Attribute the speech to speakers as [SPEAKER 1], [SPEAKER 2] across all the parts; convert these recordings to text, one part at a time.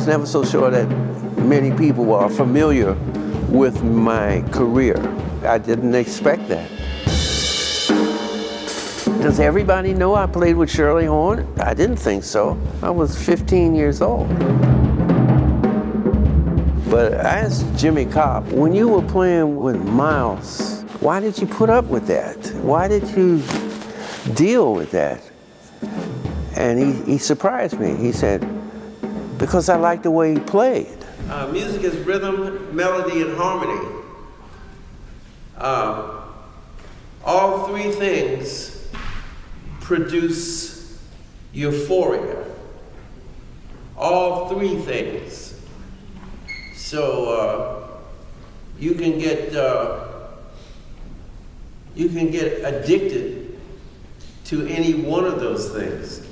[SPEAKER 1] was never so sure that many people are familiar with my career. I didn't expect that. Does everybody know I played with Shirley Horn? I didn't think so. I was 15 years old. But I asked Jimmy Cobb, when you were playing with Miles, why did you put up with that? Why did you deal with that? And he surprised me. He said, because I liked the way he played. Music is rhythm, melody, and harmony. All three things produce euphoria. All three things. So you can get addicted to any one of those things.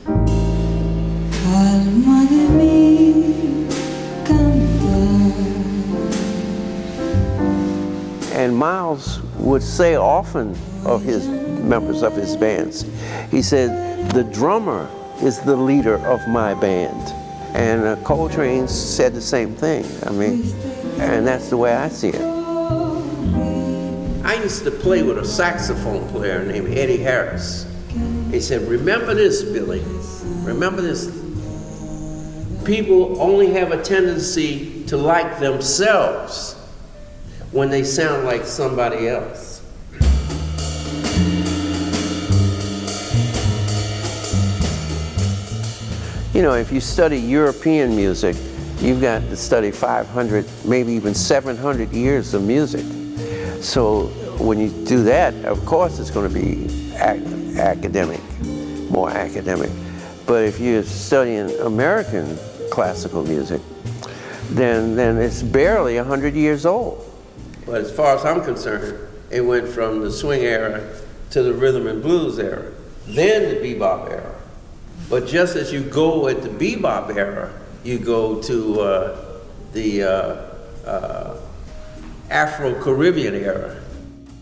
[SPEAKER 1] And Miles would say often of his members of his bands, he said, the drummer is the leader of my band. And Coltrane said the same thing. I mean, and that's the way I see it. I used to play with a saxophone player named Eddie Harris. He said, remember this, Billy, remember this. People only have a tendency to like themselves when they sound like somebody else. You know, if you study European music, you've got to study 500, maybe even 700 years of music. So when you do that, of course it's going to be academic, more academic. But if you're studying American classical music, then it's barely 100 years old. But as far as I'm concerned, it went from the swing era to the rhythm and blues era, then the bebop era. But just as you go at the bebop era, you go to the Afro-Caribbean era.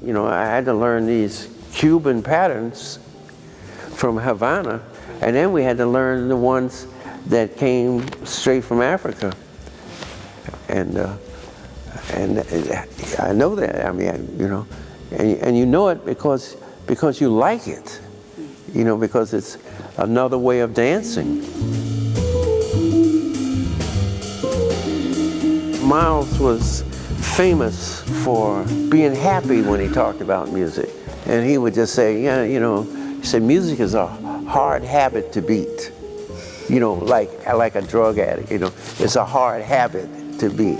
[SPEAKER 1] You know, I had to learn these Cuban patterns from Havana, and then we had to learn the ones that came straight from Africa. And I know that. I mean, you know, and you know it because you like it. You know, because it's another way of dancing. Miles was famous for being happy when he talked about music. And he would just say, yeah, you know, he said, music is a hard habit to beat. You know, like a drug addict, you know, it's a hard habit to beat.